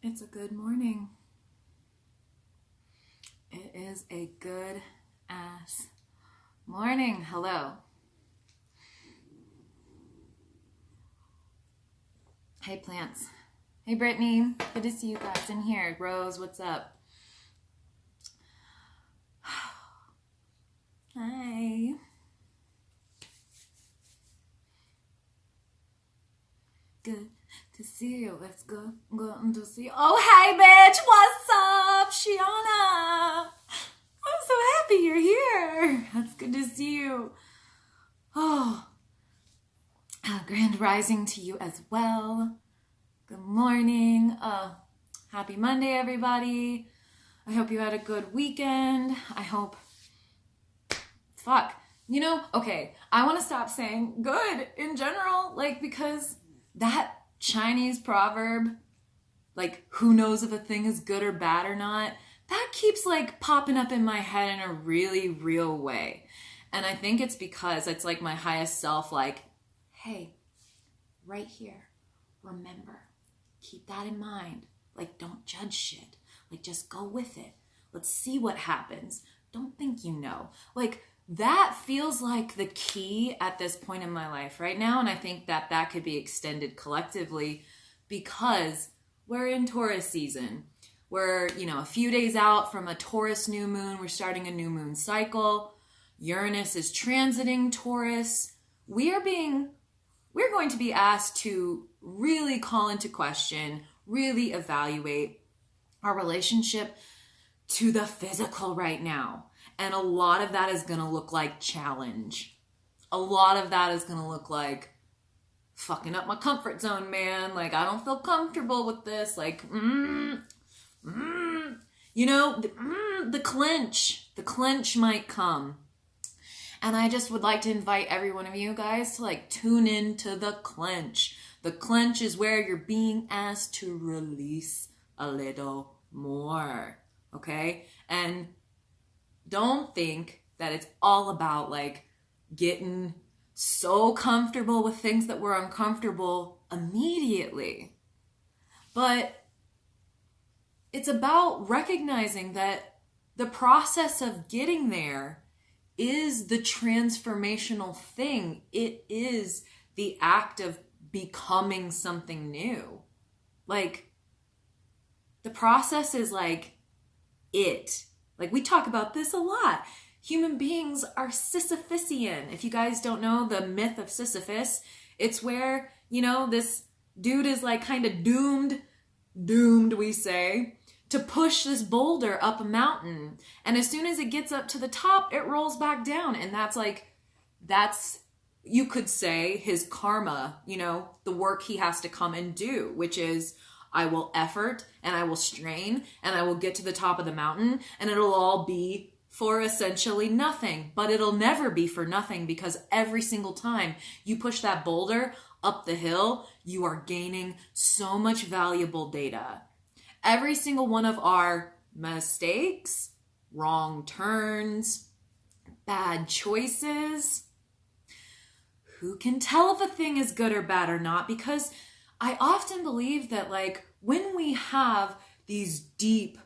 It's a good morning. It is a good ass morning. Hello. Hey, plants. Hey, Brittany. Good to see you guys in here. Rose, what's up? Hi. Good to see you. Let's go. Good to see you. Oh, hey, bitch. What's up, Shiana? I'm so happy you're here. That's good to see you. Oh, grand rising to you as well. Good morning. Happy Monday, everybody. I hope you had a good weekend. Okay, I want to stop saying good in general, because that Chinese proverb, who knows if a thing is good or bad or not, that keeps popping up in my head in a really real way. And I think it's because it's my highest self, hey, right here, remember, keep that in mind. Don't judge shit. Just go with it. Let's see what happens. Don't think you know. That feels like the key at this point in my life right now. And I think that could be extended collectively because we're in Taurus season. We're, a few days out from a Taurus new moon. We're starting a new moon cycle. Uranus is transiting Taurus. We're going to be asked to really call into question, really evaluate our relationship to the physical right now. And a lot of that is going to look like challenge. A lot of that is going to look like fucking up my comfort zone, man. I don't feel comfortable with this. The clench might come. And I just would like to invite every one of you guys to tune into the clench. The clench is where you're being asked to release a little more. Okay? And don't think that it's all about getting so comfortable with things that were uncomfortable immediately. But it's about recognizing that the process of getting there is the transformational thing. It is the act of becoming something new. The process is it. We talk about this a lot. Human beings are Sisyphusian. If you guys don't know the myth of Sisyphus, it's where, this dude is kind of doomed, we say, to push this boulder up a mountain. And as soon as it gets up to the top, it rolls back down. And that's, you could say, his karma, the work he has to come and do, which is, I will effort and I will strain and I will get to the top of the mountain and it'll all be for essentially nothing. But it'll never be for nothing because every single time you push that boulder up the hill, you are gaining so much valuable data. Every single one of our mistakes, wrong turns, bad choices, who can tell if a thing is good or bad or not? Because I often believe that when we have these deep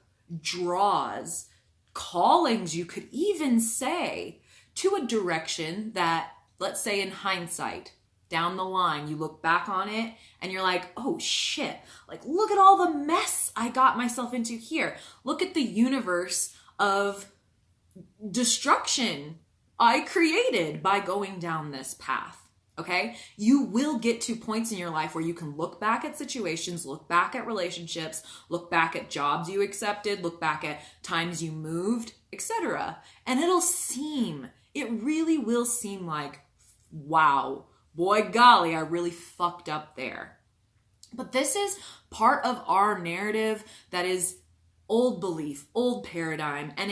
draws, callings, you could even say, to a direction that, let's say in hindsight, down the line, you look back on it and you're like, oh shit, look at all the mess I got myself into here. Look at the universe of destruction I created by going down this path. Okay? You will get to points in your life where you can look back at situations, look back at relationships, look back at jobs you accepted, look back at times you moved, etc. And it really will seem like, wow, boy golly, I really fucked up there. But this is part of our narrative that is old belief, old paradigm, and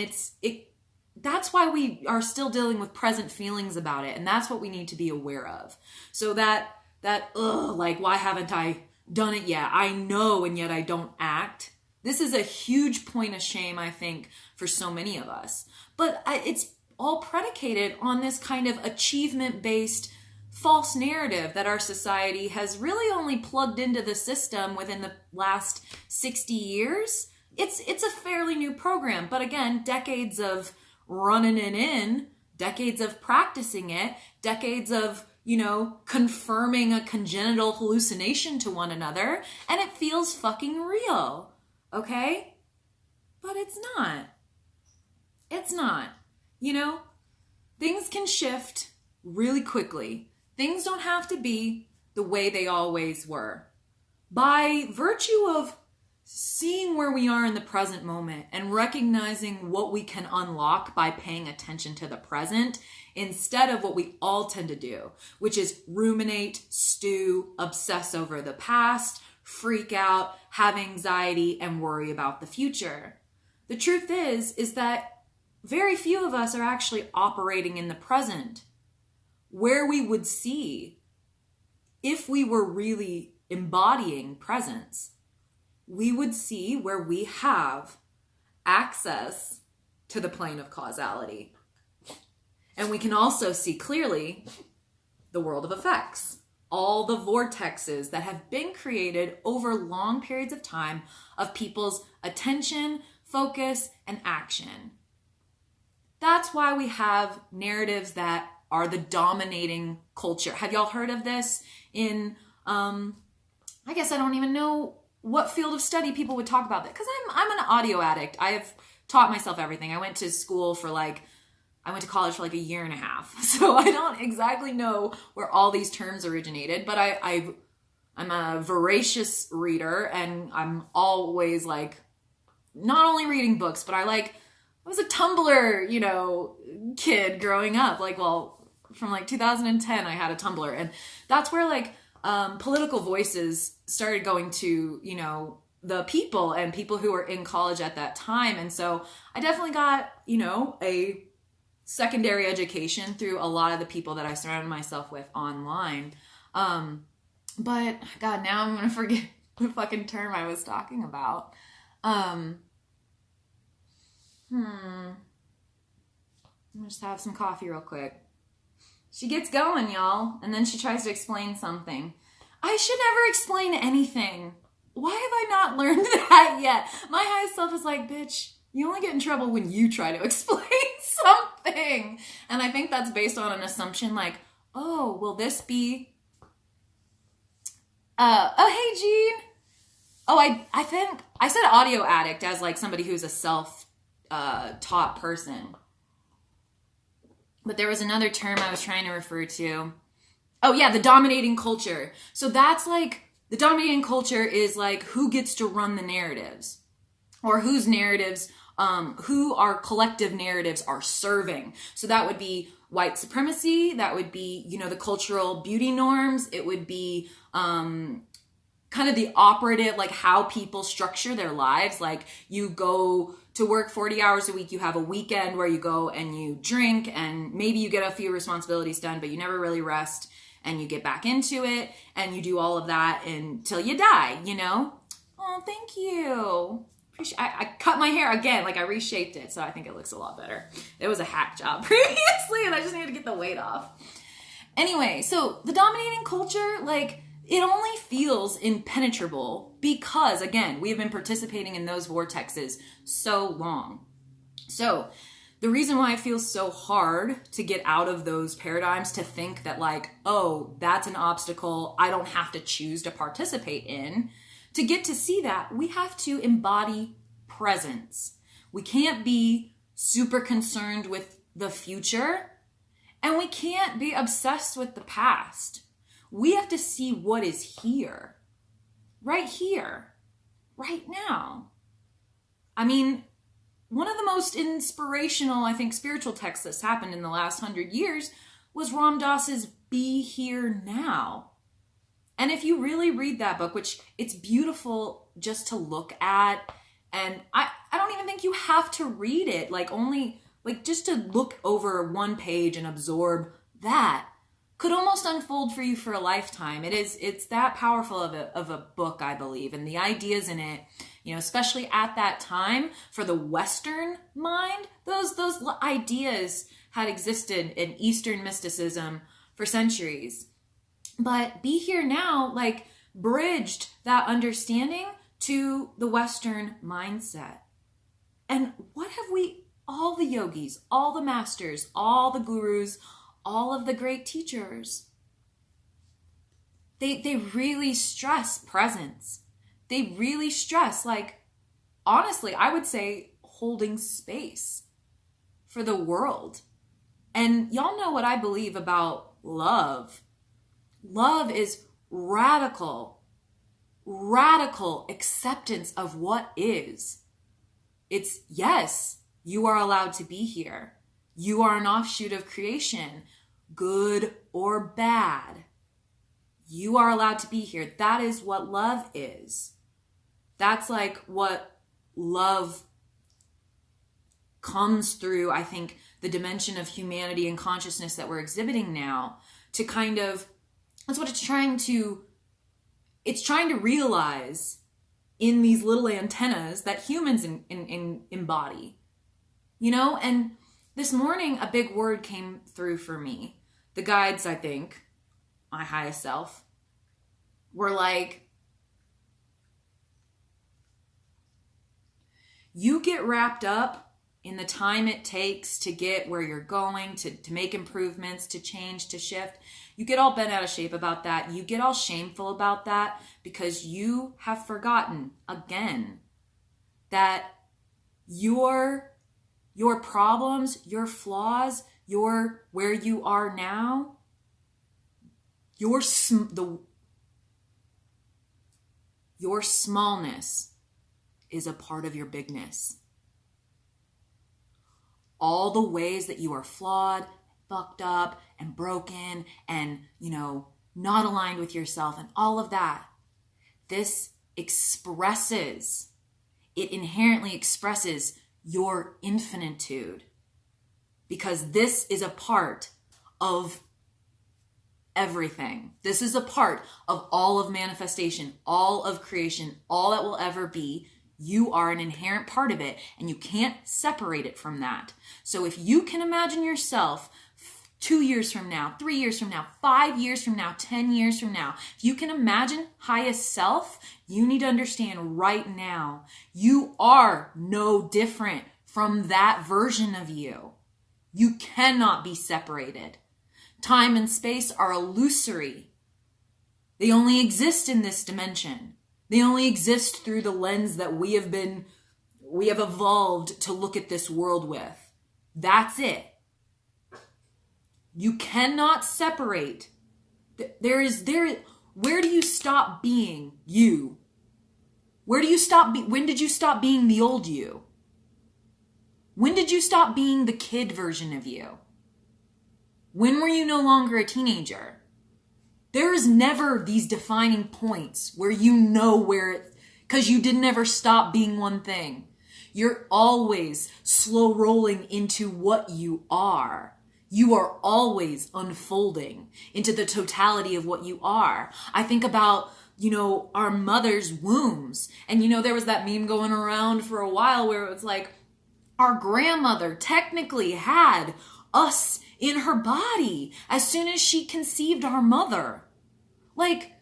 that's why we are still dealing with present feelings about it. And that's what we need to be aware of. So why haven't I done it yet? I know, and yet I don't act. This is a huge point of shame, I think, for so many of us. But it's all predicated on this kind of achievement-based false narrative that our society has really only plugged into the system within the last 60 years. It's a fairly new program, but again, decades of running it in, decades of practicing it, decades of, confirming a congenital hallucination to one another, and it feels fucking real, okay? But it's not. It's not. Things can shift really quickly. Things don't have to be the way they always were. By virtue of seeing where we are in the present moment and recognizing what we can unlock by paying attention to the present instead of what we all tend to do, which is ruminate, stew, obsess over the past, freak out, have anxiety, and worry about the future. The truth is that very few of us are actually operating in the present, where we would see, if we were really embodying presence, we would see where we have access to the plane of causality. And we can also see clearly the world of effects, all the vortexes that have been created over long periods of time of people's attention, focus, and action. That's why we have narratives that are the dominating culture. Have y'all heard of this in, I guess I don't even know what field of study people would talk about that, because I'm an audio addict. I have taught myself everything. I went to college for like a year and a half. So I don't exactly know where all these terms originated, but I'm a voracious reader, and I'm always like, not only reading books, but I was a Tumblr, kid growing up. From 2010, I had a Tumblr, and that's where political voices started going to, the people and people who were in college at that time. And so I definitely got, a secondary education through a lot of the people that I surrounded myself with online. But God, now I'm going to forget the fucking term I was talking about. I'm gonna just have some coffee real quick. She gets going, y'all, and then she tries to explain something. I should never explain anything. Why have I not learned that yet? My highest self is like, bitch, you only get in trouble when you try to explain something. And I think that's based on an assumption like, oh, will this be... oh, hey, Jean. Oh, I think I said audio addict as somebody who's a self-taught person. But there was another term I was trying to refer to. Oh yeah, the dominating culture. So that's the dominating culture is who gets to run the narratives, or whose narratives, who our collective narratives are serving. So that would be white supremacy. That would be, the cultural beauty norms. It would be, kind of the operative, how people structure their lives. You go to work 40 hours a week, you have a weekend where you go and you drink, and maybe you get a few responsibilities done, but you never really rest, and you get back into it, and you do all of that until you die, Oh, thank you. I cut my hair again, I reshaped it, so I think it looks a lot better. It was a hack job previously, and I just needed to get the weight off. Anyway, so the dominating culture, it only feels impenetrable because, again, we have been participating in those vortexes so long. So the reason why it feels so hard to get out of those paradigms, to think that oh, that's an obstacle I don't have to choose to participate in, to get to see that, we have to embody presence. We can't be super concerned with the future, and we can't be obsessed with the past. We have to see what is here, right now. I mean, one of the most inspirational, I think, spiritual texts that's happened in the last 100 years was Ram Dass's Be Here Now. And if you really read that book, which it's beautiful just to look at, and I don't even think you have to read it, just to look over one page and absorb that, could almost unfold for you for a lifetime. It's that powerful of a book, I believe. And the ideas in it, especially at that time for the Western mind, those ideas had existed in Eastern mysticism for centuries. But be here now, like, bridged that understanding to the Western mindset. And what have all the yogis, all the masters, all the gurus, all of the great teachers, they really stress presence. They really stress, like, honestly, I would say holding space for the world. And y'all know what I believe about love. Love is radical acceptance of what is. It's, yes, you are allowed to be here. You are an offshoot of creation, good or bad. You are allowed to be here. That is what love is. That's like what love comes through, I think, the dimension of humanity and consciousness that we're exhibiting now, to kind of, that's what it's trying to realize in these little antennas that humans embody, you know? And this morning, a big word came through for me. The guides, I think, my highest self, were like, you get wrapped up in the time it takes to get where you're going, to make improvements, to change, to shift. You get all bent out of shape about that. You get all shameful about that because you have forgotten, again, that your problems, your flaws, where you are now, your smallness is a part of your bigness. All the ways that you are flawed, fucked up, and broken, and, not aligned with yourself, and all of that, this inherently expresses your infinitude, because this is a part of everything. This is a part of all of manifestation, all of creation, all that will ever be. You are an inherent part of it, and you can't separate it from that. So if you can imagine yourself 2 years from now, 3 years from now, 5 years from now, 10 years from now, if you can imagine highest self, you need to understand right now, you are no different from that version of you. You cannot be separated. Time and space are illusory. They only exist in this dimension. They only exist through the lens that we have evolved to look at this world with. That's it. You cannot separate. Where do you stop being you? When did you stop being the old you? When did you stop being the kid version of you? When were you no longer a teenager? There is never these defining points where because you didn't ever stop being one thing. You're always slow rolling into what you are. You are always unfolding into the totality of what you are. I think about, our mother's wombs. And, there was that meme going around for a while where it was like, our grandmother technically had us in her body as soon as she conceived our mother. Like,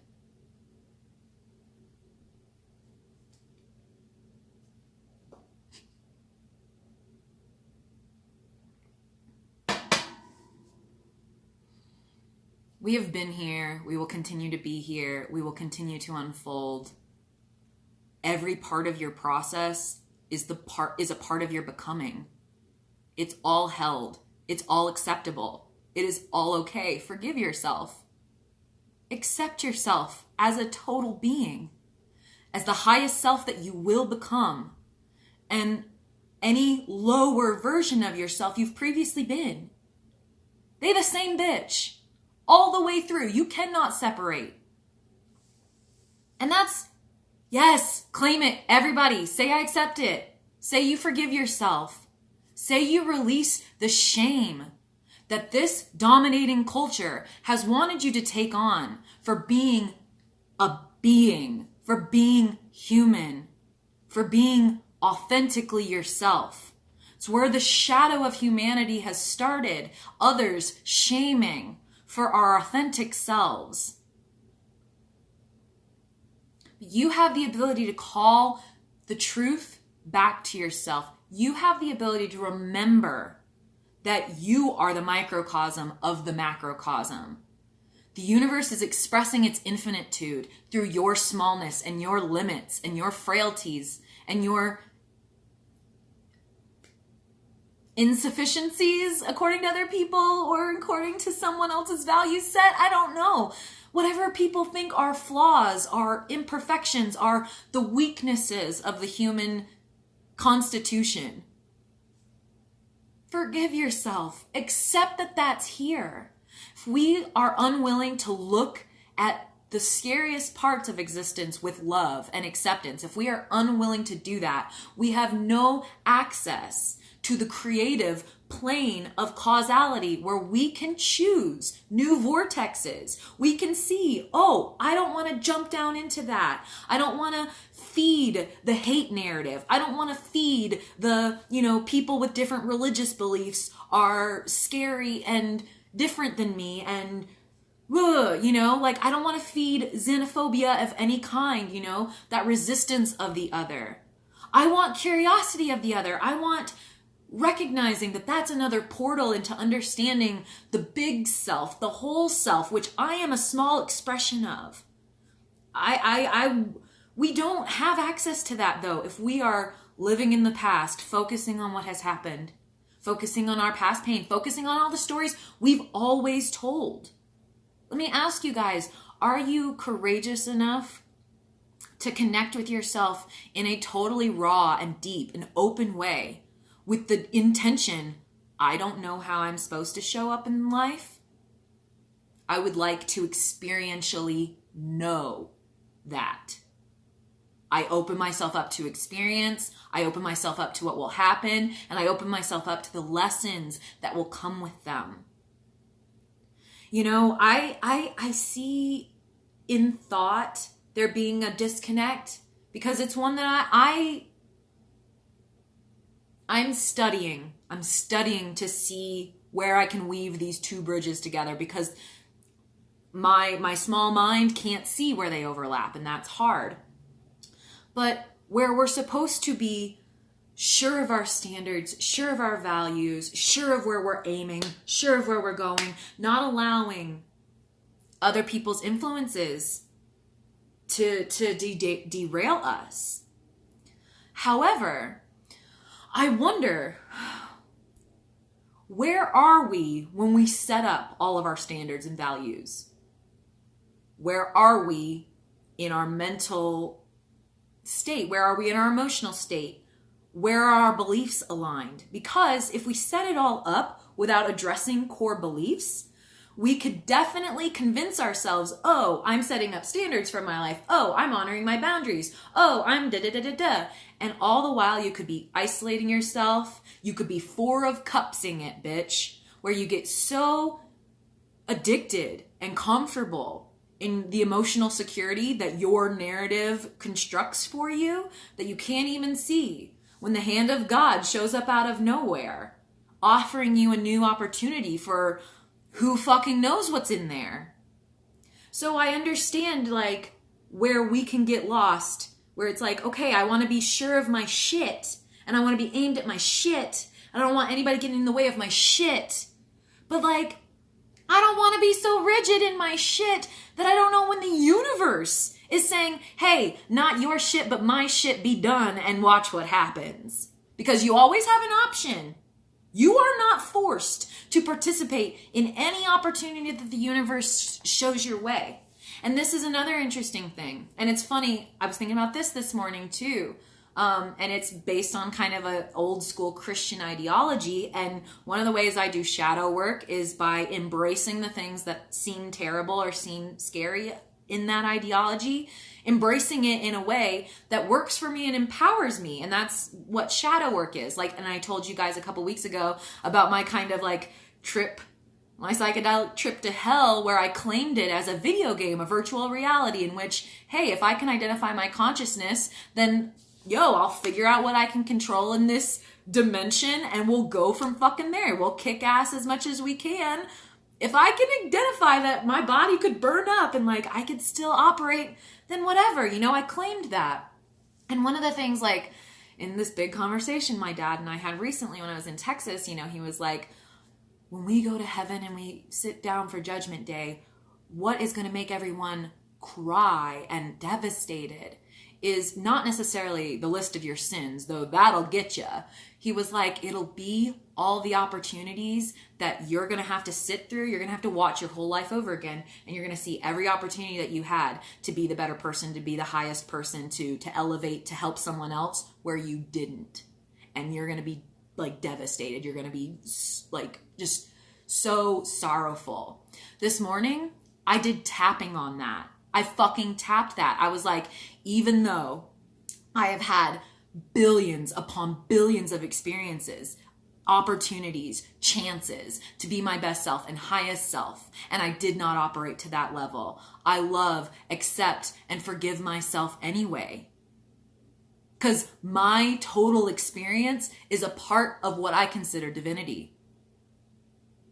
we have been here. We will continue to be here. We will continue to unfold. Every part of your process is a part of your becoming. It's all held. It's all acceptable. It is all okay. Forgive yourself. Accept yourself as a total being, as the highest self that you will become, and any lower version of yourself you've previously been. They the same bitch all the way through. You cannot separate. And yes, claim it. Everybody, say I accept it. Say you forgive yourself. Say you release the shame that this dominating culture has wanted you to take on for being a being, for being human, for being authentically yourself. It's where the shadow of humanity has started. Others shaming for our authentic selves. You have the ability to call the truth back to yourself. You have the ability to remember that you are the microcosm of the macrocosm. The universe is expressing its infinitude through your smallness and your limits and your frailties and your insufficiencies, according to other people or according to someone else's value set. I don't know. Whatever people think are flaws, are imperfections, are the weaknesses of the human constitution. Forgive yourself. Accept that that's here. If we are unwilling to look at the scariest parts of existence with love and acceptance, if we are unwilling to do that, we have no access to the creative plane of causality where we can choose new vortexes. We can see, oh, I don't want to jump down into that. I don't want to feed the hate narrative. I don't want to feed the, people with different religious beliefs are scary and different than me and I don't want to feed xenophobia of any kind, that resistance of the other. I want curiosity of the other. I want recognizing that that's another portal into understanding the big self, the whole self, which I am a small expression of. We don't have access to that though if we are living in the past, focusing on what has happened, focusing on our past pain, focusing on all the stories we've always told. Let me ask you guys, are you courageous enough to connect with yourself in a totally raw and deep and open way with the intention, I don't know how I'm supposed to show up in life? I would like to experientially know that. I open myself up to experience, I open myself up to what will happen, and I open myself up to the lessons that will come with them. I see in thought there being a disconnect because it's one that I'm studying. I'm studying to see where I can weave these two bridges together because my small mind can't see where they overlap, and that's hard. But where we're supposed to be sure of our standards, sure of our values, sure of where we're aiming, sure of where we're going, not allowing other people's influences to derail us. However, I wonder, where are we when we set up all of our standards and values? Where are we in our mental state? Where are we in our emotional state? Where are our beliefs aligned? Because if we set it all up without addressing core beliefs, we could definitely convince ourselves, oh, I'm setting up standards for my life. Oh, I'm honoring my boundaries. Oh, I'm da-da-da-da-da. And all the while you could be isolating yourself. You could be Four of Cupsing it, bitch, where you get so addicted and comfortable in the emotional security that your narrative constructs for you that you can't even see when the hand of God shows up out of nowhere, offering you a new opportunity for who fucking knows what's in there. So I understand where we can get lost, where it's okay, I want to be sure of my shit and I want to be aimed at my shit. I don't want anybody getting in the way of my shit. But I don't want to be so rigid in my shit that I don't know when the universe is saying, hey, not your shit, but my shit, be done and watch what happens. Because you always have an option. You are not forced to participate in any opportunity that the universe shows your way. And this is another interesting thing. And it's funny, I was thinking about this morning too. And it's based on kind of an old school Christian ideology. And one of the ways I do shadow work is by embracing the things that seem terrible or seem scary in that ideology, embracing it in a way that works for me and empowers me. And that's what shadow work is. And I told you guys a couple weeks ago about my kind of trip, my psychedelic trip to hell, where I claimed it as a video game, a virtual reality in which, hey, if I can identify my consciousness, then I'll figure out what I can control in this dimension and we'll go from fucking there. We'll kick ass as much as we can If I can identify that my body could burn up and like I could still operate, then whatever, you know, I claimed that. And one of the things, like in this big conversation my dad and I had recently when I was in Texas, you know, he was like, when we go to heaven and we sit down for Judgment Day, what is going to make everyone cry and devastated is not necessarily the list of your sins, though that'll get you. He was like, it'll be all the opportunities that you're going to have to sit through. You're going to have to watch your whole life over again. And you're going to see every opportunity that you had to be the better person, to be the highest person, to elevate, to help someone else where you didn't. And you're going to be like devastated. You're going to be like just so sorrowful. This morning, I did tapping on that. I fucking tapped that. I was like, even though I have had billions upon billions of experiences, opportunities, chances to be my best self and highest self, and I did not operate to that level, I love, accept, and forgive myself anyway. Because my total experience is a part of what I consider divinity.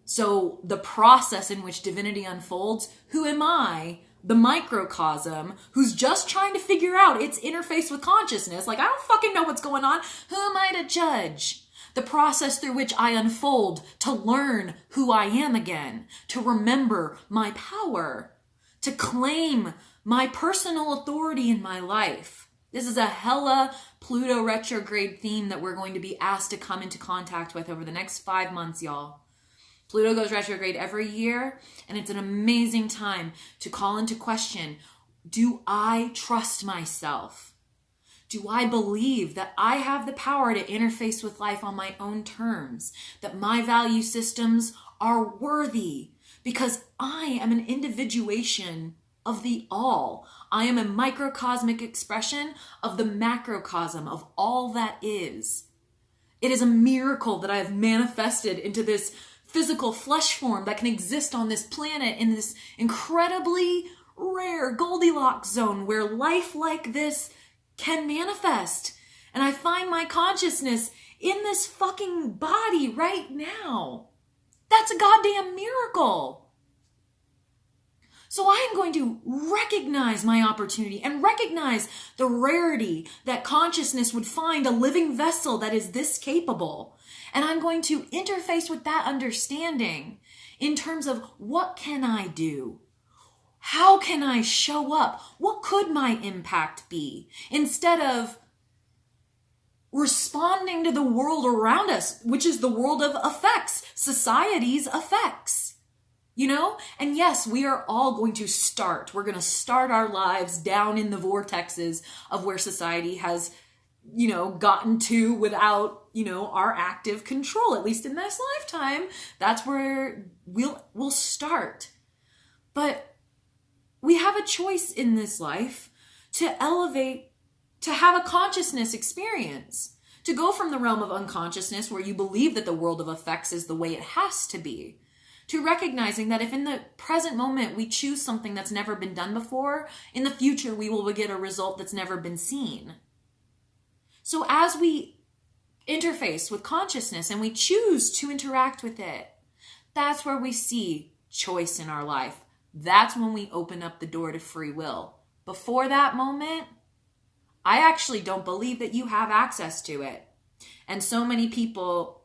So the process in which divinity unfolds, who am I, the microcosm, who's just trying to figure out its interface with consciousness? Like, I don't fucking know what's going on. Who am I to judge? The process through which I unfold to learn who I am again, to remember my power, to claim my personal authority in my life. This is a hella Pluto retrograde theme that we're going to be asked to come into contact with over the next 5 months, y'all. Pluto goes retrograde every year, and it's an amazing time to call into question, do I trust myself? Do I believe that I have the power to interface with life on my own terms? That my value systems are worthy? Because I am an individuation of the all. I am a microcosmic expression of the macrocosm of all that is. It is a miracle that I have manifested into this physical flesh form that can exist on this planet in this incredibly rare Goldilocks zone where life like this can manifest. And I find my consciousness in this fucking body right now. That's a goddamn miracle. So I am going to recognize my opportunity and recognize the rarity that consciousness would find a living vessel that is this capable. And I'm going to interface with that understanding in terms of what can I do? How can I show up? What could my impact be? Instead of responding to the world around us, which is the world of effects, society's effects. You know? And yes, we are all going to start. We're going to start our lives down in the vortexes of where society has, you know, gotten to without, you know, our active control, at least in this lifetime. That's where we'll start. But we have a choice in this life to elevate, to have a consciousness experience, to go from the realm of unconsciousness where you believe that the world of effects is the way it has to be, to recognizing that if in the present moment we choose something that's never been done before, in the future we will get a result that's never been seen. So as we interface with consciousness and we choose to interact with it, that's where we see choice in our life. That's when we open up the door to free will. Before that moment, I actually don't believe that you have access to it. And so many people,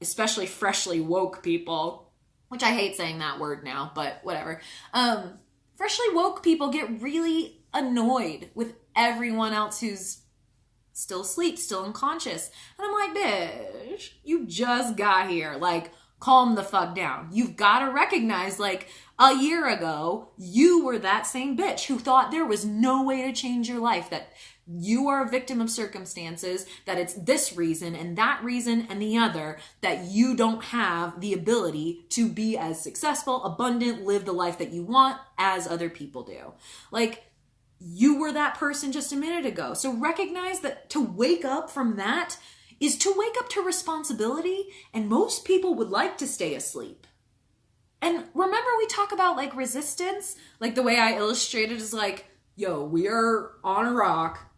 especially freshly woke people, which I hate saying that word now, but whatever. Freshly woke people get really annoyed with everyone else who's still asleep, still unconscious. And I'm like, bitch, you just got here. Like, calm the fuck down. You've got to recognize, like, a year ago, you were that same bitch who thought there was no way to change your life, that you are a victim of circumstances, that it's this reason and that reason and the other, that you don't have the ability to be as successful, abundant, live the life that you want as other people do. Like, you were that person just a minute ago. So recognize that to wake up from that is to wake up to responsibility, and most people would like to stay asleep. And remember, we talk about like resistance, like the way I illustrated is like, yo, we are on a rock,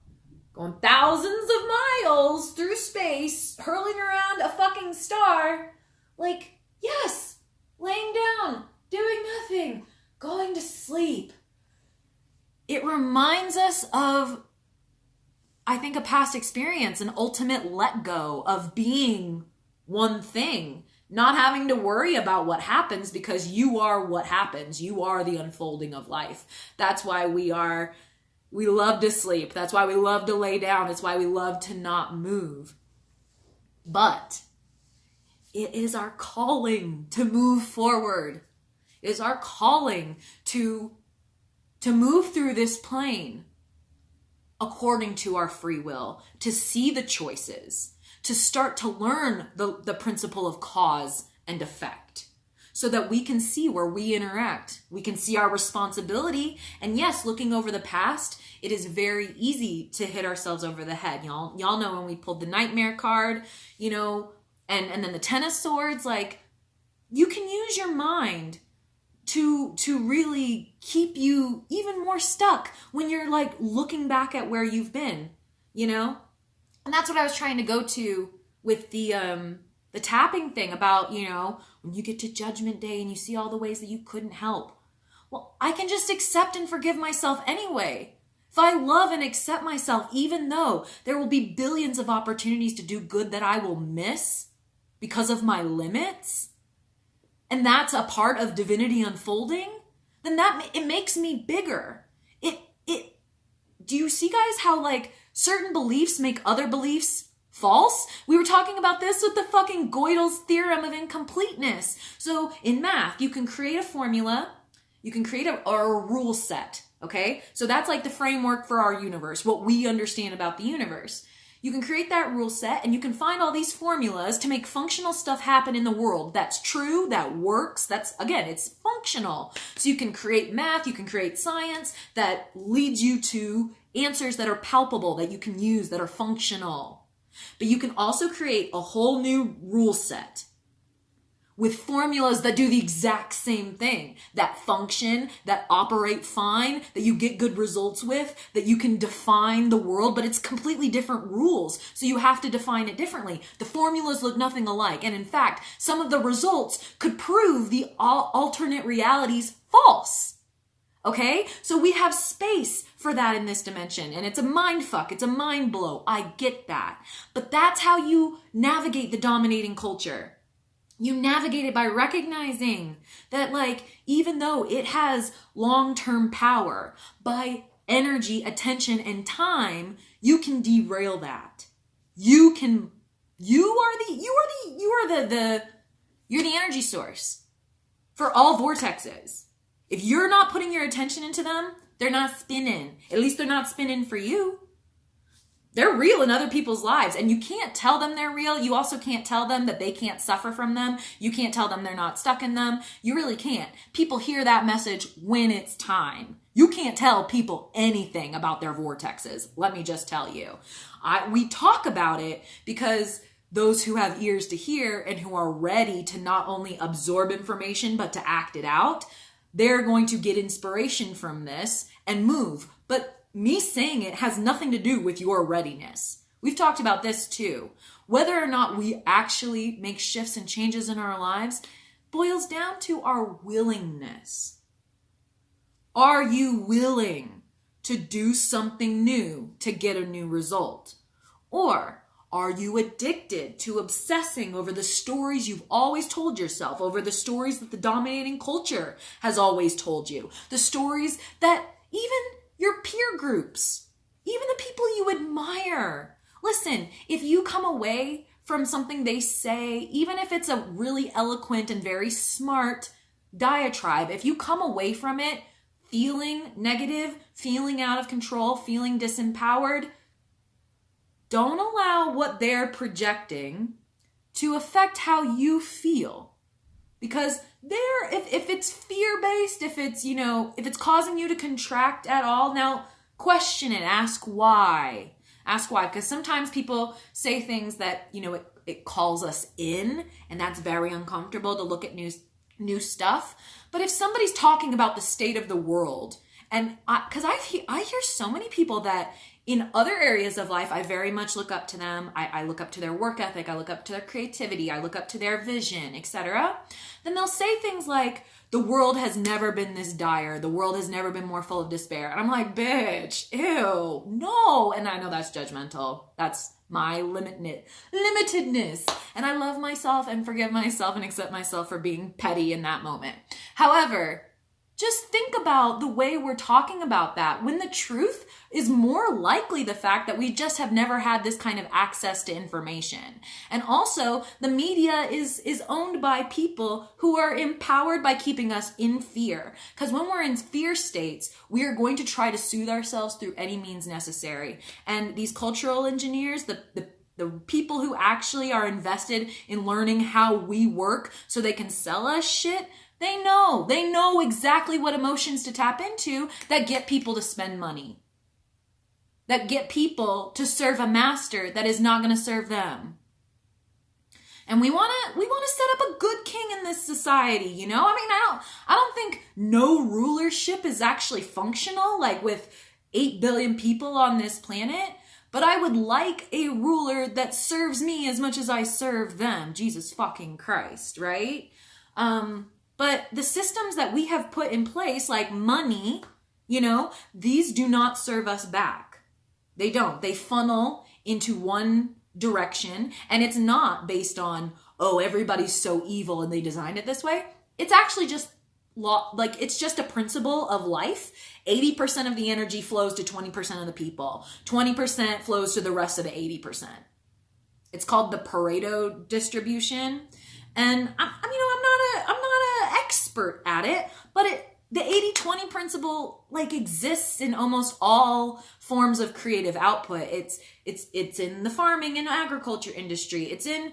going thousands of miles through space, hurling around a fucking star. Like, yes, laying down doing nothing, going to sleep. It reminds us of, I think, a past experience, an ultimate let go of being one thing, not having to worry about what happens because you are what happens. You are the unfolding of life. That's why we love to sleep. That's why we love to lay down. It's why we love to not move. But it is our calling to move forward. It is our calling to move through this plane according to our free will, to see the choices, to start to learn the principle of cause and effect so that we can see where we interact. We can see our responsibility. And yes, looking over the past, it is very easy to hit ourselves over the head. Y'all know when we pulled the nightmare card, and then the 10 of swords, like, you can use your mind to really keep you even more stuck when you're like looking back at where you've been, And that's what I was trying to go to with the tapping thing about, when you get to Judgment Day and you see all the ways that you couldn't help. Well, I can just accept and forgive myself anyway. If I love and accept myself, even though there will be billions of opportunities to do good that I will miss because of my limits, and that's a part of divinity unfolding, then it makes me bigger. Do you see, guys, how like certain beliefs make other beliefs false? We were talking about this with the fucking Gödel's theorem of incompleteness. So in math, you can create a formula, you can create a rule set, okay? So that's like the framework for our universe, what we understand about the universe. You can create that rule set and you can find all these formulas to make functional stuff happen in the world. That's true, that works, it's functional. So you can create math, you can create science that leads you to answers that are palpable, that you can use, that are functional. But you can also create a whole new rule set with formulas that do the exact same thing, that function, that operate fine, that you get good results with, that you can define the world, but it's completely different rules. So you have to define it differently. The formulas look nothing alike. And in fact, some of the results could prove the alternate realities false. Okay? So we have space for that in this dimension. And it's a mind fuck. It's a mind blow. I get that. But that's how you navigate the dominating culture. You navigate it by recognizing that, like, even though it has long-term power, by energy, attention, and time, you can derail that. You're the energy source for all vortexes. If you're not putting your attention into them, they're not spinning. At least they're not spinning for you. They're real in other people's lives, and you can't tell them they're real. You also can't tell them that they can't suffer from them. You can't tell them they're not stuck in them. You really can't. People hear that message when it's time. You can't tell people anything about their vortexes. Let me just tell you. We talk about it because those who have ears to hear and who are ready to not only absorb information, but to act it out, they're going to get inspiration from this and move. But me saying it has nothing to do with your readiness. We've talked about this too. Whether or not we actually make shifts and changes in our lives boils down to our willingness. Are you willing to do something new to get a new result? Or are you addicted to obsessing over the stories you've always told yourself, over the stories that the dominating culture has always told you, the stories that even your peer groups, even the people you admire. Listen, if you come away from something they say, even if it's a really eloquent and very smart diatribe, if you come away from it feeling negative, feeling out of control, feeling disempowered, don't allow what they're projecting to affect how you feel. Because if it's fear-based, if it's causing you to contract at all, now question it, ask why. Ask why, because sometimes people say things that, it calls us in, and that's very uncomfortable to look at new stuff. But if somebody's talking about the state of the world, and because I hear so many people that in other areas of life, I very much look up to them. I look up to their work ethic. I look up to their creativity. I look up to their vision, etc. Then they'll say things like, the world has never been this dire. The world has never been more full of despair. And I'm like, bitch, ew, no. And I know that's judgmental. That's my limitedness. And I love myself and forgive myself and accept myself for being petty in that moment. However, just think about the way we're talking about that, when the truth is more likely the fact that we just have never had this kind of access to information. And also, the media is owned by people who are empowered by keeping us in fear. Because when we're in fear states, we are going to try to soothe ourselves through any means necessary. And these cultural engineers, the people who actually are invested in learning how we work so they can sell us shit, they know exactly what emotions to tap into that get people to spend money, that get people to serve a master that is not going to serve them. And we want to set up a good king in this society, you know? I mean, I don't think no rulership is actually functional, like with 8 billion people on this planet. But I would like a ruler that serves me as much as I serve them. Jesus fucking Christ, right? But the systems that we have put in place, like money, you know, these do not serve us back. They don't. They funnel into one direction, and it's not based on, oh, everybody's so evil and they designed it this way. It's actually just it's just a principle of life. 80% of the energy flows to 20% of the people. 20% flows to the rest of the 80%. It's called the Pareto distribution. And I'm not an expert at it, but the 80-20 principle like exists in almost all forms of creative output. It's in the farming and agriculture industry. It's in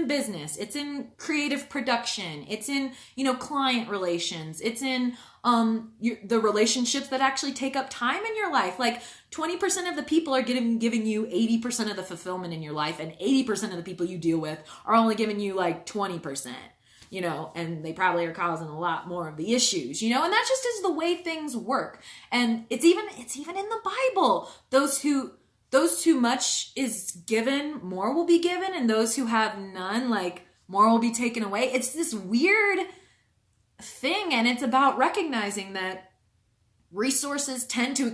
business. It's in creative production. It's in, client relations. It's in the relationships that actually take up time in your life. Like 20% of the people are giving you 80% of the fulfillment in your life, and 80% of the people you deal with are only giving you like 20%. And they probably are causing a lot more of the issues, and that just is the way things work. And it's even in the Bible. Those who much is given, more will be given, and those who have none, like more will be taken away. It's this weird thing, and it's about recognizing that resources tend to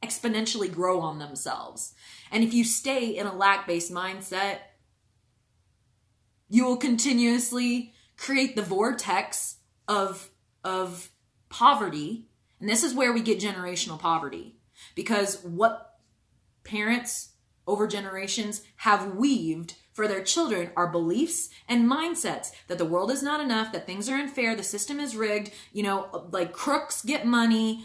exponentially grow on themselves. And if you stay in a lack-based mindset, you will continuously create the vortex of poverty. And this is where we get generational poverty. Because what parents over generations have weaved for their children are beliefs and mindsets that the world is not enough, that things are unfair, the system is rigged, like crooks get money.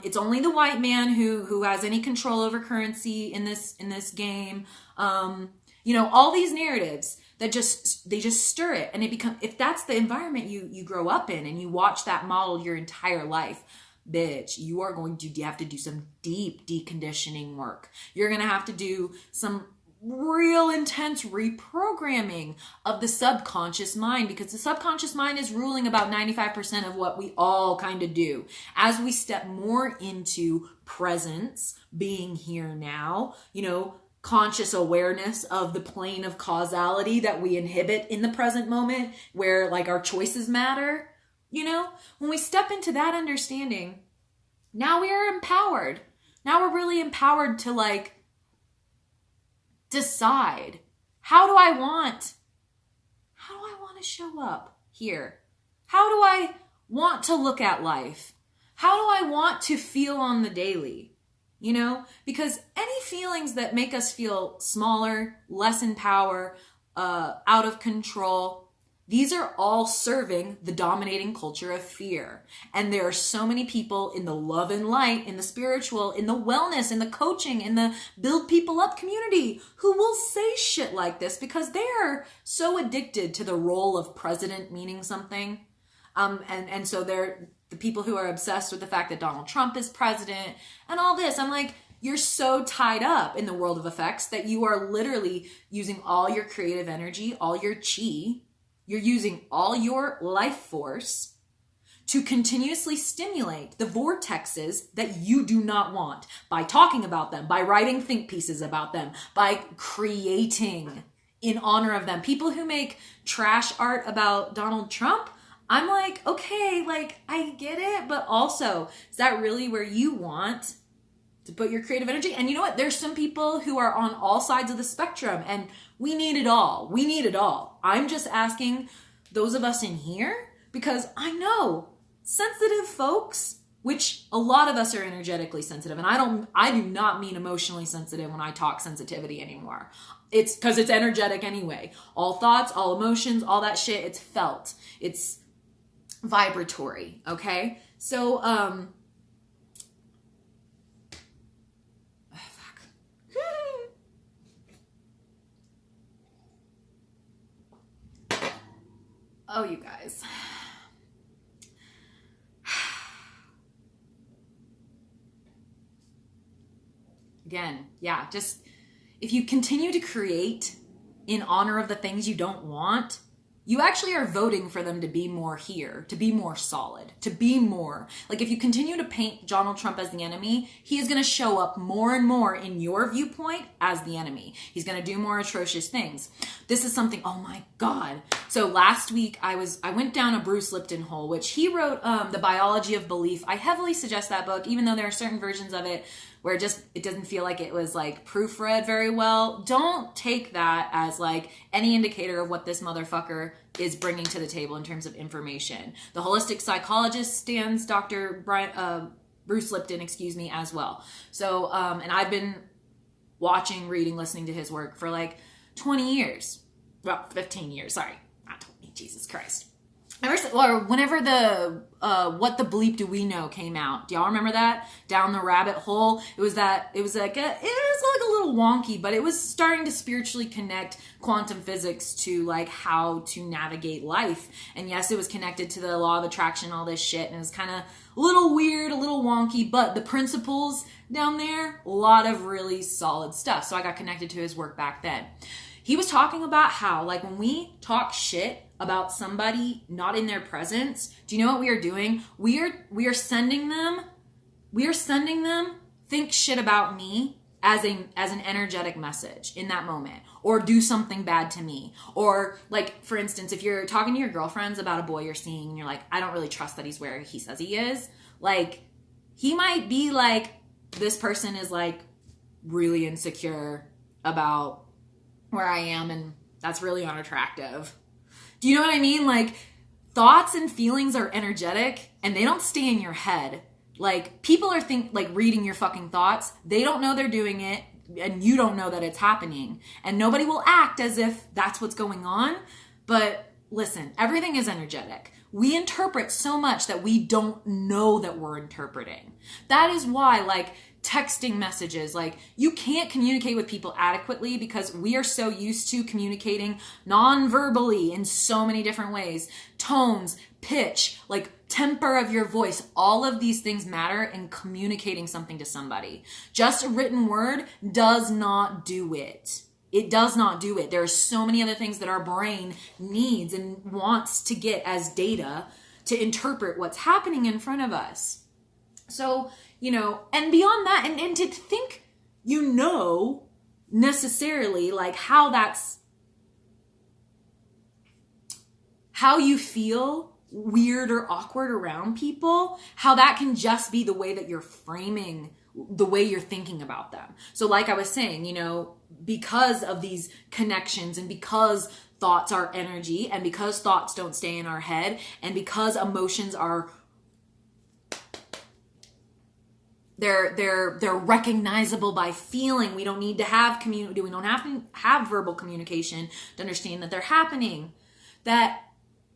It's only the white man who has any control over currency in this game. All these narratives that they just stir it, and if that's the environment you grow up in and you watch that model your entire life, bitch, you are going to have to do some deep deconditioning work. You're going to have to do some real intense reprogramming of the subconscious mind, because the subconscious mind is ruling about 95% of what we all kind of do. As we step more into presence, being here now, conscious awareness of the plane of causality that we inhibit in the present moment, where like our choices matter, when we step into that understanding, now we are empowered. Now we're really empowered to decide, how do I want to show up here? How do I want to look at life? How do I want to feel on the daily? Because any feelings that make us feel smaller, less in power, out of control, these are all serving the dominating culture of fear. And there are so many people in the love and light, in the spiritual, in the wellness, in the coaching, in the build people up community who will say shit like this because they are so addicted to the role of president meaning something. And so they're the people who are obsessed with the fact that Donald Trump is president and all this. I'm like, you're so tied up in the world of effects that you are literally using all your creative energy, all your chi. You're using all your life force to continuously stimulate the vortexes that you do not want by talking about them, by writing think pieces about them, by creating in honor of them. People who make trash art about Donald Trump, I'm like, okay, like I get it, but also, is that really where you want to put your creative energy? And you know what? There's some people who are on all sides of the spectrum, and we need it all. We need it all. I'm just asking those of us in here, because I know sensitive folks, which a lot of us are energetically sensitive, and I do not mean emotionally sensitive when I talk sensitivity anymore. It's because it's energetic anyway. All thoughts, all emotions, all that shit, it's felt. It's vibratory, okay? So, oh, you guys. Again, yeah, just if you continue to create in honor of the things you don't want, you actually are voting for them to be more here, to be more solid, to be more. Like if you continue to paint Donald Trump as the enemy, he is going to show up more and more in your viewpoint as the enemy. He's going to do more atrocious things. This is something, oh my God. So last week I went down a Bruce Lipton hole, which he wrote The Biology of Belief. I heavily suggest that book, even though there are certain versions of it where it doesn't feel like it was like proofread very well. Don't take that as like any indicator of what this motherfucker is bringing to the table in terms of information. The holistic psychologist stands Bruce Lipton, as well. So, and I've been watching, reading, listening to his work for like 20 years. Well, 15 years, sorry. Not 20, Jesus Christ. Whenever the What the Bleep Do We Know came out, do y'all remember that? Down the Rabbit Hole. It was like a little wonky, but it was starting to spiritually connect quantum physics to like how to navigate life. And yes, it was connected to the law of attraction, all this shit, and it was kind of a little weird, a little wonky, but the principles down there, a lot of really solid stuff. So I got connected to his work back then. He was talking about how, like, when we talk shit about somebody not in their presence, do you know what we are doing? We are sending them think shit about me as an energetic message in that moment, or do something bad to me. Or like, for instance, if you're talking to your girlfriends about a boy you're seeing and you're like, I don't really trust that he's where he says he is, like, he might be like, this person is like really insecure about where I am, and that's really unattractive. Do you know what I mean? Like, thoughts and feelings are energetic, and they don't stay in your head. Like, people are reading your fucking thoughts. They don't know they're doing it, and you don't know that it's happening. And nobody will act as if that's what's going on. But listen, everything is energetic. We interpret so much that we don't know that we're interpreting. That is why, like, texting messages, like, you can't communicate with people adequately because we are so used to communicating non-verbally in so many different ways. Tones, pitch, like temper of your voice, all of these things matter in communicating something to somebody. Just a written word does not do it. It does not do it. There are so many other things that our brain needs and wants to get as data to interpret what's happening in front of us. So, you know, and beyond that, and to think, you know, necessarily like how you feel weird or awkward around people, how that can just be the way that you're framing the way you're thinking about them. So like I was saying, you know, because of these connections and because thoughts are energy and because thoughts don't stay in our head and because emotions are they're recognizable by feeling. We don't need to have we don't have to have verbal communication to understand that they're happening. That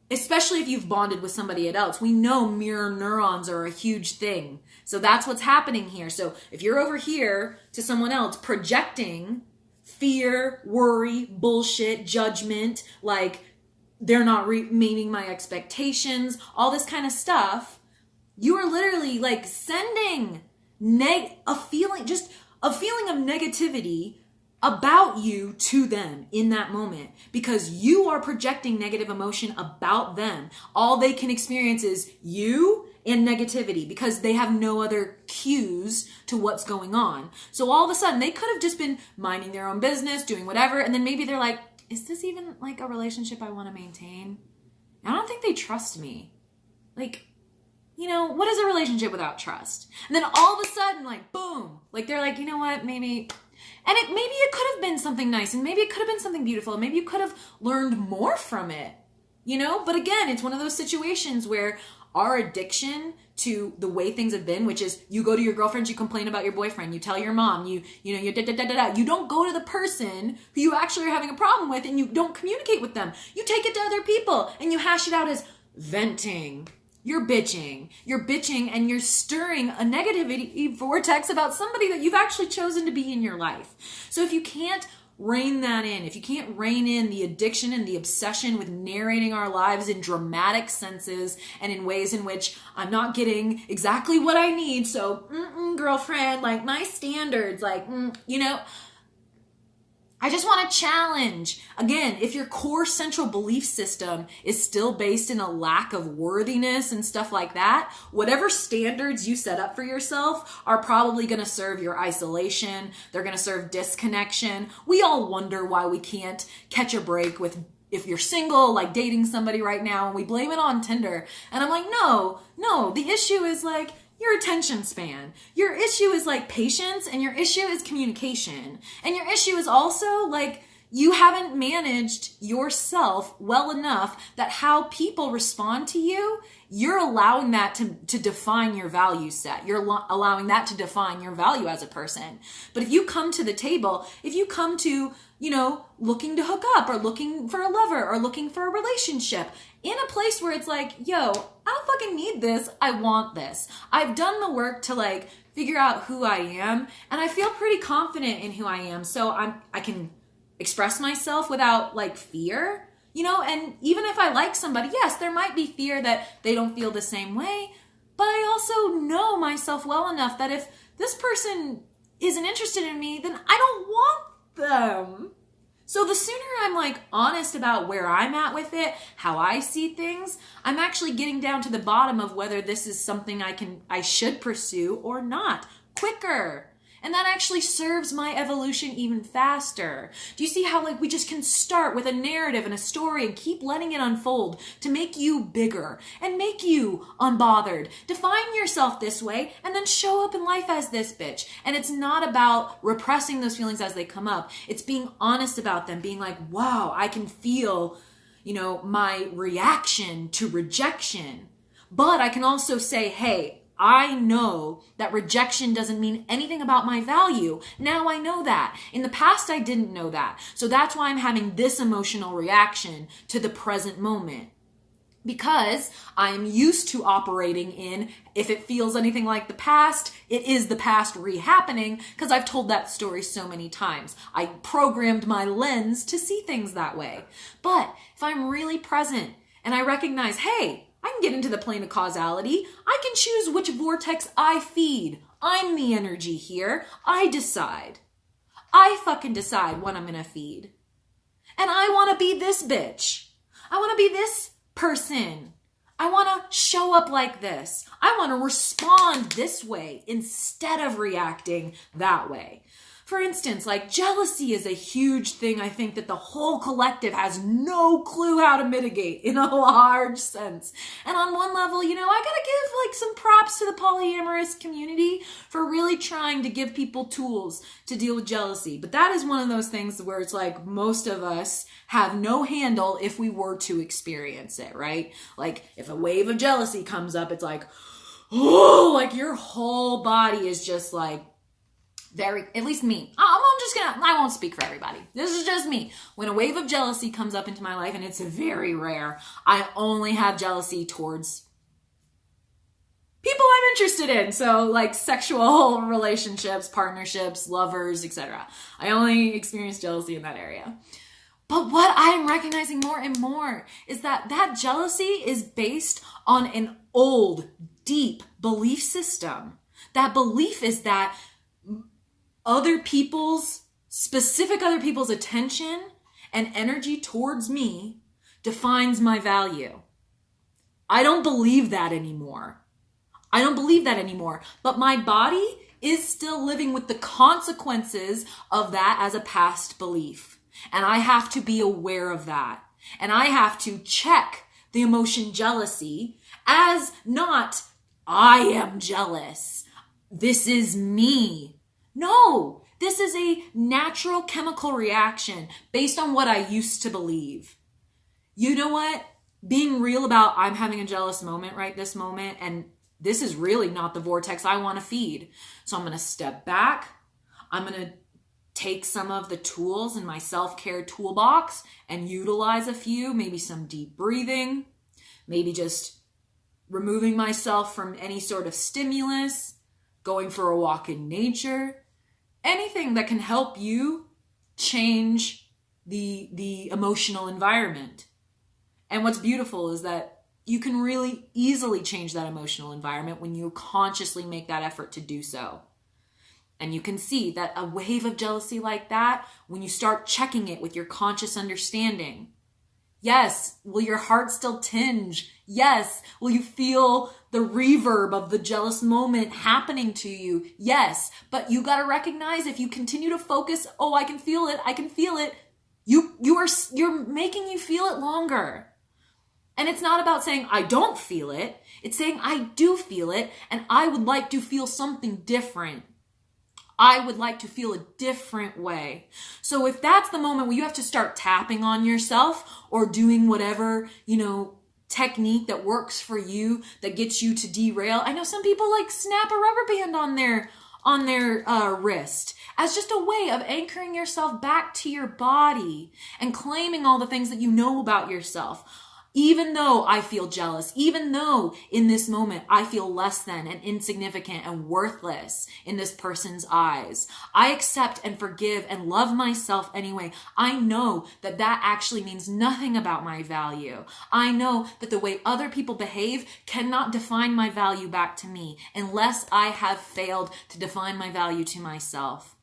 especially if you've bonded with somebody else, we know mirror neurons are a huge thing. So that's what's happening here. So if you're over here to someone else projecting fear, worry, bullshit, judgment, like they're not meeting my expectations, all this kind of stuff, you are literally like sending a feeling of negativity about you to them in that moment because you are projecting negative emotion about them. All they can experience is you and negativity because they have no other cues to what's going on. So all of a sudden they could have just been minding their own business, doing whatever, and then maybe they're like, is this even like a relationship I want to maintain? I don't think they trust me. Like, what is a relationship without trust? And then all of a sudden, like, boom, like they're like, you know what, maybe... And maybe it could have been something nice, and maybe it could have been something beautiful, and maybe you could have learned more from it, But again, it's one of those situations where our addiction to the way things have been, which is you go to your girlfriends, you complain about your boyfriend, you tell your mom, you You don't go to the person who you actually are having a problem with, and you don't communicate with them. You take it to other people, and you hash it out as venting. You're bitching, and you're stirring a negativity vortex about somebody that you've actually chosen to be in your life. So if you can't rein that in, if you can't rein in the addiction and the obsession with narrating our lives in dramatic senses and in ways in which I'm not getting exactly what I need, so girlfriend, like my standards, like, I just want to challenge. Again, if your core central belief system is still based in a lack of worthiness and stuff like that, whatever standards you set up for yourself are probably going to serve your isolation. They're going to serve disconnection. We all wonder why we can't catch a break with if you're single, like dating somebody right now, and we blame it on Tinder. And I'm like, no, the issue is like, your attention span. Your issue is like patience, and your issue is communication. And your issue is also like you haven't managed yourself well enough that how people respond to you, you're allowing that to define your value set. You're allowing that to define your value as a person. But if you come to the table, if you come to, looking to hook up or looking for a lover or looking for a relationship in a place where it's like, yo, I don't fucking need this. I want this. I've done the work to like figure out who I am, and I feel pretty confident in who I am. So I can express myself without like fear, and even if I like somebody, yes, there might be fear that they don't feel the same way, but I also know myself well enough that if this person isn't interested in me, then I don't want them. So the sooner I'm like honest about where I'm at with it, how I see things, I'm actually getting down to the bottom of whether this is something I should pursue or not quicker. And that actually serves my evolution even faster. Do you see how like we just can start with a narrative and a story and keep letting it unfold to make you bigger and make you unbothered? Define yourself this way and then show up in life as this bitch. And it's not about repressing those feelings as they come up. It's being honest about them, being like, wow, I can feel, my reaction to rejection. But I can also say, hey, I know that rejection doesn't mean anything about my value. Now I know that. In the past, I didn't know that. So that's why I'm having this emotional reaction to the present moment. Because I am used to operating in, if it feels anything like the past, it is the past re-happening, because I've told that story so many times. I programmed my lens to see things that way. But if I'm really present and I recognize, hey, I can get into the plane of causality. I can choose which vortex I feed. I'm the energy here. I decide. I fucking decide what I'm going to feed. And I want to be this bitch. I want to be this person. I want to show up like this. I want to respond this way instead of reacting that way. For instance, like jealousy is a huge thing I think that the whole collective has no clue how to mitigate in a large sense. And on one level, I gotta give like some props to the polyamorous community for really trying to give people tools to deal with jealousy. But that is one of those things where it's like most of us have no handle if we were to experience it, right? Like if a wave of jealousy comes up, it's like, oh, like your whole body is just like, at least me. I won't speak for everybody. This is just me. When a wave of jealousy comes up into my life, and it's very rare, I only have jealousy towards people I'm interested in. So like sexual relationships, partnerships, lovers, etc. I only experience jealousy in that area. But what I'm recognizing more and more is that jealousy is based on an old, deep belief system. That belief is that other people's specific other people's attention and energy towards me defines my value. I don't believe that anymore. But my body is still living with the consequences of that as a past belief. And I have to be aware of that. And I have to check the emotion jealousy as not, I am jealous. This is me. No, this is a natural chemical reaction based on what I used to believe. You know what? Being real about I'm having a jealous moment right this moment, and this is really not the vortex I want to feed. So I'm going to step back. I'm going to take some of the tools in my self-care toolbox and utilize a few, maybe some deep breathing, maybe just removing myself from any sort of stimulus, going for a walk in nature, anything that can help you change the emotional environment. And what's beautiful is that you can really easily change that emotional environment when you consciously make that effort to do so. And you can see that a wave of jealousy like that, when you start checking it with your conscious understanding, yes, will your heart still tinge? Yes. Will you feel the reverb of the jealous moment happening to you? Yes. But you got to recognize if you continue to focus, oh, I can feel it. You're making you feel it longer. And it's not about saying, I don't feel it. It's saying, I do feel it, and I would like to feel something different. I would like to feel a different way. So if that's the moment where you have to start tapping on yourself or doing whatever, technique that works for you, that gets you to derail. I know some people like snap a rubber band on their wrist as just a way of anchoring yourself back to your body and claiming all the things that you know about yourself. Even though I feel jealous, even though in this moment I feel less than and insignificant and worthless in this person's eyes, I accept and forgive and love myself anyway. I know that that actually means nothing about my value. I know that the way other people behave cannot define my value back to me unless I have failed to define my value to myself.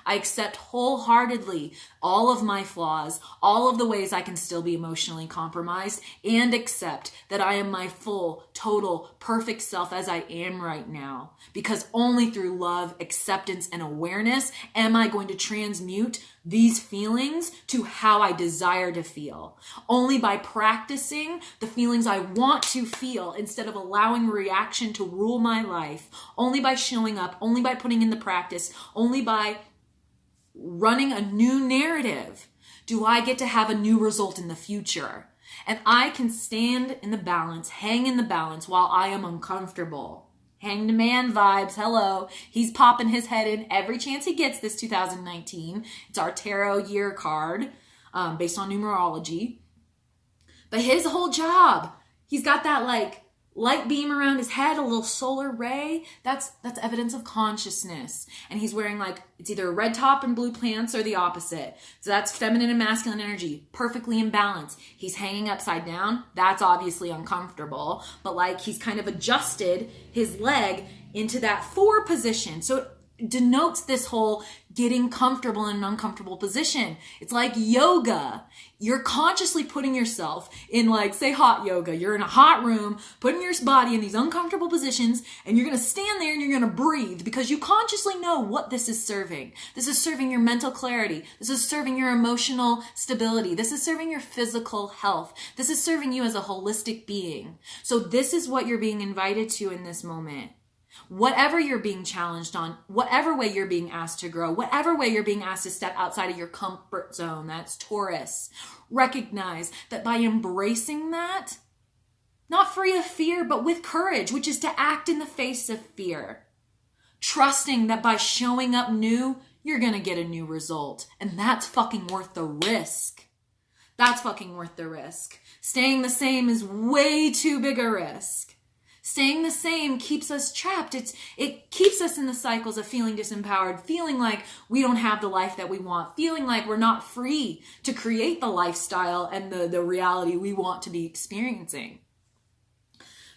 I accept wholeheartedly all of my flaws, all of the ways I can still be emotionally compromised, and accept that I am my full, total, perfect self as I am right now. Because only through love, acceptance, and awareness am I going to transmute these feelings to how I desire to feel. Only by practicing the feelings I want to feel instead of allowing reaction to rule my life, only by showing up, only by putting in the practice, only by running a new narrative, do I get to have a new result in the future. And I can stand in the balance, hang in the balance while I am uncomfortable. Hanged Man vibes, hello. He's popping his head in every chance he gets this 2019. It's our tarot year card based on numerology. But his whole job, he's got that light beam around his head, a little solar ray. That's evidence of consciousness. And he's wearing it's either a red top and blue pants or the opposite. So that's feminine and masculine energy, perfectly in balance. He's hanging upside down. That's obviously uncomfortable. But he's kind of adjusted his leg into that 4 position. So it denotes this whole getting comfortable in an uncomfortable position. It's like yoga. You're consciously putting yourself in say hot yoga. You're in a hot room, putting your body in these uncomfortable positions, and you're going to stand there and you're going to breathe because you consciously know what this is serving. This is serving your mental clarity. This is serving your emotional stability. This is serving your physical health. This is serving you as a holistic being. So this is what you're being invited to in this moment. Whatever you're being challenged on, whatever way you're being asked to grow, whatever way you're being asked to step outside of your comfort zone, that's Taurus. Recognize that by embracing that, not free of fear, but with courage, which is to act in the face of fear. Trusting that by showing up new, you're going to get a new result. And that's fucking worth the risk. That's fucking worth the risk. Staying the same is way too big a risk. Staying the same keeps us trapped. It keeps us in the cycles of feeling disempowered, feeling like we don't have the life that we want, feeling like we're not free to create the lifestyle and the reality we want to be experiencing.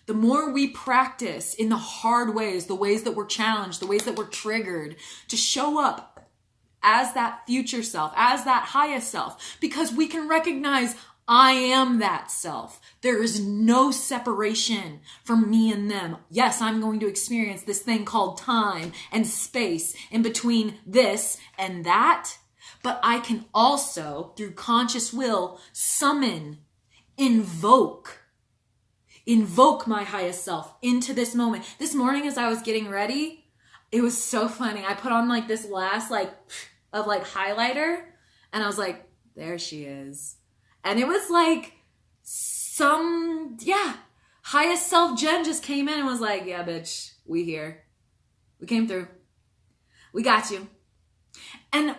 The more we practice in the hard ways, the ways that we're challenged, the ways that we're triggered, to show up as that future self, as that highest self, because we can recognize I am that self. There is no separation from me and them. Yes, I'm going to experience this thing called time and space in between this and that, but I can also, through conscious will, summon, invoke my highest self into this moment. This morning as I was getting ready, it was so funny. I put on like this last of highlighter, and I was like, there she is. And it was like highest self Jen just came in and was like, yeah, bitch, we here. We came through. We got you. And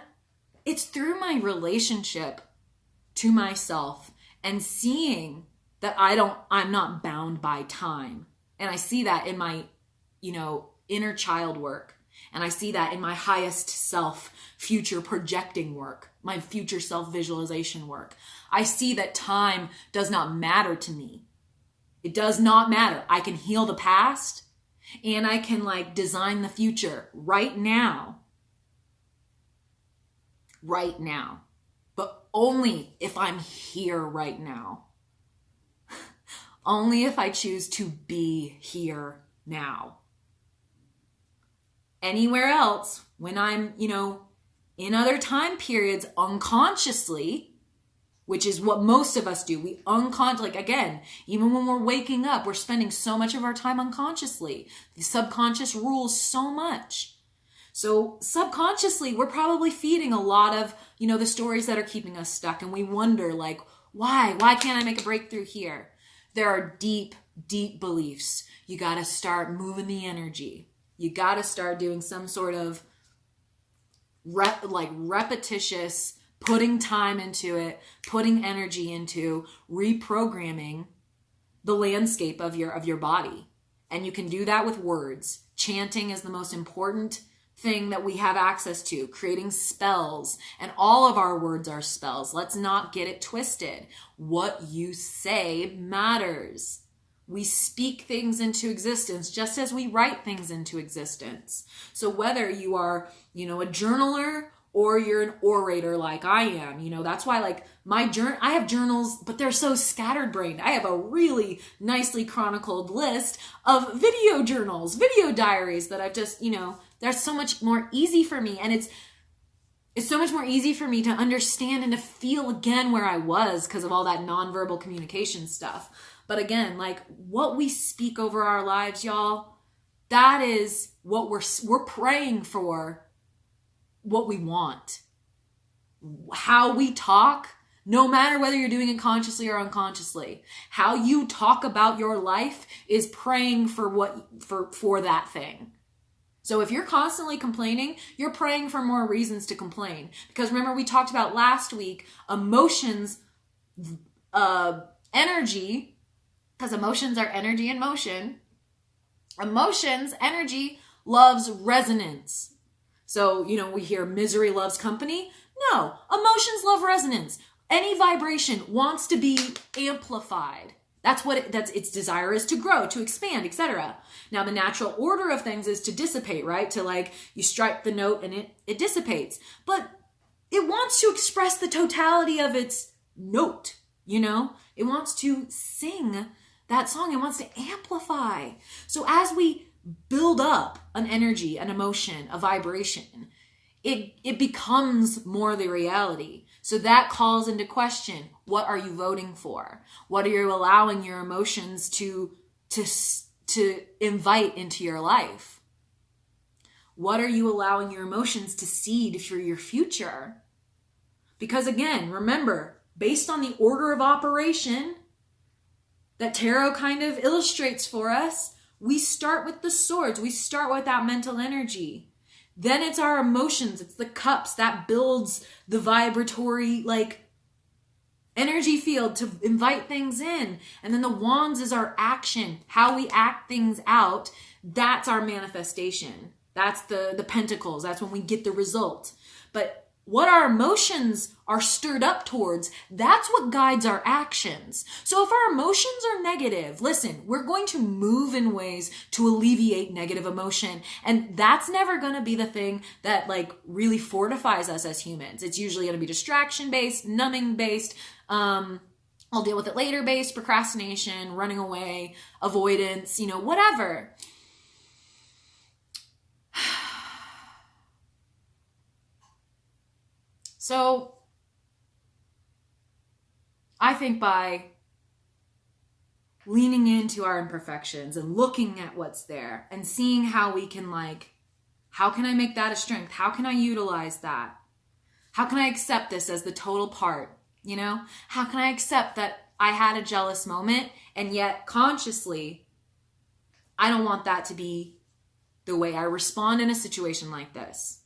it's through my relationship to myself and seeing that I'm not bound by time. And I see that in my, inner child work. And I see that in my highest self future projecting work, my future self visualization work. I see that time does not matter to me. It does not matter. I can heal the past and I can design the future right now. Right now. But only if I'm here right now. Only if I choose to be here now. Anywhere else, when I'm, in other time periods unconsciously, which is what most of us do. We again, even when we're waking up, we're spending so much of our time unconsciously. The subconscious rules so much. So subconsciously, we're probably feeding a lot of, the stories that are keeping us stuck. And we wonder why? Why can't I make a breakthrough here? There are deep, deep beliefs. You got to start moving the energy. You got to start doing some sort of repetitious, putting time into it, putting energy into reprogramming the landscape of your body. And you can do that with words. Chanting is the most important thing that we have access to, creating spells, and all of our words are spells. Let's not get it twisted. What you say matters. We speak things into existence just as we write things into existence. So whether you are, a journaler or you're an orator like I am, that's why I have journals, but they're so scattered-brained. I have a really nicely chronicled list of video journals, video diaries that I've just, they're so much more easy for me. And it's so much more easy for me to understand and to feel again where I was because of all that nonverbal communication stuff. But again, what we speak over our lives, y'all, that is what we're praying for, what we want. How we talk, no matter whether you're doing it consciously or unconsciously, how you talk about your life is praying for that thing. So if you're constantly complaining, you're praying for more reasons to complain. Because remember, we talked about last week, emotions, energy, because emotions are energy in motion. Emotions, energy, loves resonance. So, we hear misery loves company. No, emotions love resonance. Any vibration wants to be amplified. That's its desire is to grow, to expand, etc. Now, the natural order of things is to dissipate, right? To you strike the note and it dissipates. But it wants to express the totality of its note, It wants to sing that song. It wants to amplify. So as we build up an energy, an emotion, a vibration, it becomes more the reality. So that calls into question, what are you voting for? What are you allowing your emotions to invite into your life? What are you allowing your emotions to seed for your future? Because again, remember, based on the order of operation that tarot kind of illustrates for us, we start with the swords. We start with that mental energy. Then it's our emotions. It's the cups that builds the vibratory, energy field to invite things in. And then the wands is our action, how we act things out. That's our manifestation. That's the pentacles. That's when we get the result. But what our emotions are stirred up towards, that's what guides our actions. So if our emotions are negative, listen, we're going to move in ways to alleviate negative emotion. And that's never going to be the thing that like really fortifies us as humans. It's usually going to be distraction based, numbing based, I'll deal with it later based, procrastination, running away, avoidance, whatever. So I think by leaning into our imperfections and looking at what's there and seeing how we can how can I make that a strength? How can I utilize that? How can I accept this as the total part? How can I accept that I had a jealous moment and yet consciously, I don't want that to be the way I respond in a situation like this.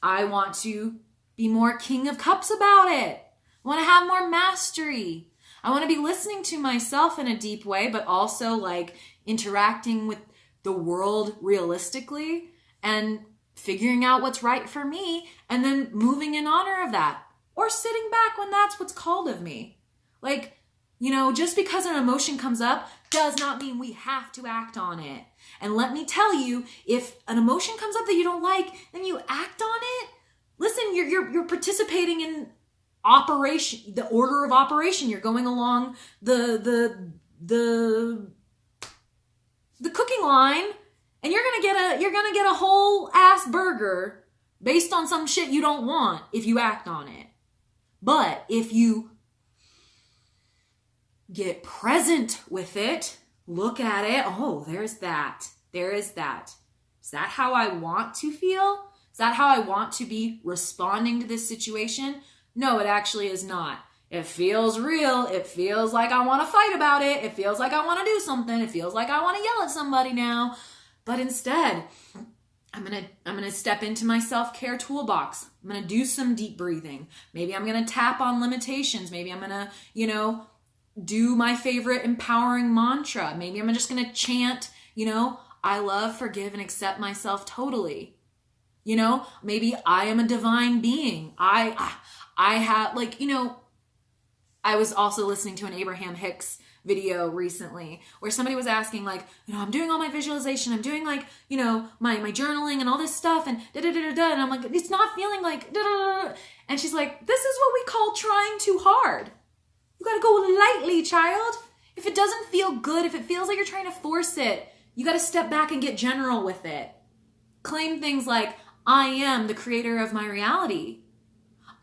I want to be more King of Cups about it. I want to have more mastery. I want to be listening to myself in a deep way, but also interacting with the world realistically and figuring out what's right for me and then moving in honor of that or sitting back when that's what's called of me. Just because an emotion comes up does not mean we have to act on it. And let me tell you, if an emotion comes up that you don't like, then you act on it. Listen, you're participating in operation, the order of operation. You're going along the cooking line, and you're gonna get a whole ass burger based on some shit you don't want if you act on it. But if you get present with it, look at it, oh, there's that. There is that. Is that how I want to feel? Is that how I want to be responding to this situation? No, it actually is not. It feels real. It feels like I want to fight about it. It feels like I want to do something. It feels like I want to yell at somebody now. But instead, I'm gonna step into my self-care toolbox. I'm gonna do some deep breathing. Maybe I'm gonna tap on limitations. Maybe I'm gonna, do my favorite empowering mantra. Maybe I'm just gonna chant, I love, forgive, and accept myself totally. Maybe I am a divine being. I have I was also listening to an Abraham Hicks video recently where somebody was asking I'm doing all my visualization, I'm doing my journaling and all this stuff and da-da-da-da-da, and I'm like, it's not feeling like da-da-da-da. And she's like, this is what we call trying too hard. You gotta go lightly, child. If it doesn't feel good, if it feels like you're trying to force it, you gotta step back and get general with it. Claim things like, I am the creator of my reality.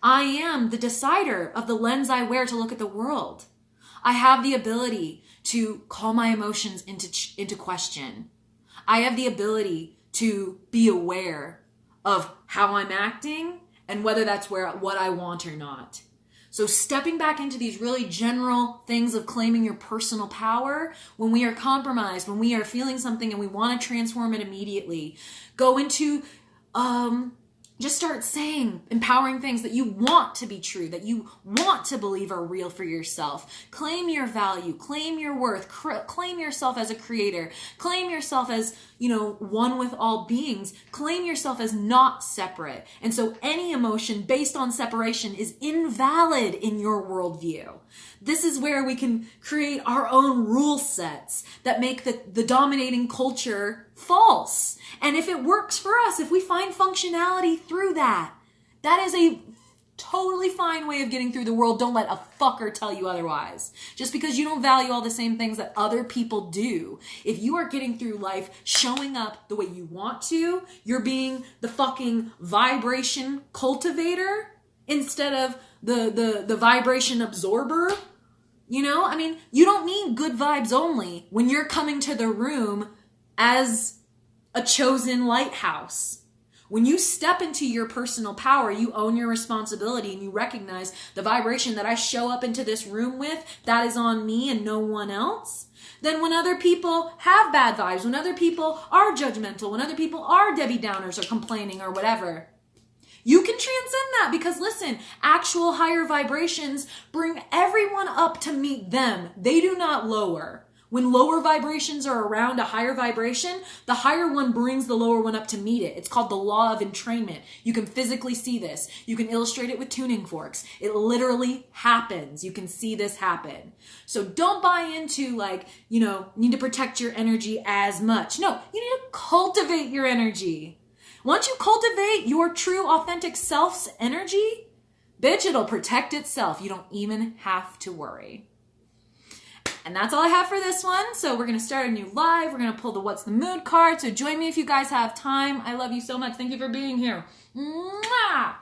I am the decider of the lens I wear to look at the world. I have the ability to call my emotions into question. I have the ability to be aware of how I'm acting and whether that's what I want or not. So stepping back into these really general things of claiming your personal power when we are compromised, when we are feeling something and we want to transform it immediately, go into just start saying empowering things that you want to be true, that you want to believe are real for yourself. Claim your value, claim your worth, claim yourself as a creator, claim yourself as, one with all beings, claim yourself as not separate. And so any emotion based on separation is invalid in your worldview. This is where we can create our own rule sets that make the dominating culture false. And if it works for us, if we find functionality through that, that is a totally fine way of getting through the world. Don't let a fucker tell you otherwise. Just because you don't value all the same things that other people do. If you are getting through life showing up the way you want to, you're being the fucking vibration cultivator instead of the vibration absorber. You don't need good vibes only when you're coming to the room as a chosen lighthouse. When you step into your personal power, you own your responsibility and you recognize the vibration that I show up into this room with, that is on me and no one else. Then when other people have bad vibes, when other people are judgmental, when other people are Debbie Downers or complaining or whatever, you can transcend that because listen, actual higher vibrations bring everyone up to meet them. They do not lower. When lower vibrations are around a higher vibration, the higher one brings the lower one up to meet it. It's called the law of entrainment. You can physically see this. You can illustrate it with tuning forks. It literally happens. You can see this happen. So don't buy into like, need to protect your energy as much. No, you need to cultivate your energy. Once you cultivate your true authentic self's energy, bitch, it'll protect itself. You don't even have to worry. And that's all I have for this one. So we're going to start a new live. We're going to pull the What's the Mood card. So join me if you guys have time. I love you so much. Thank you for being here. Mwah!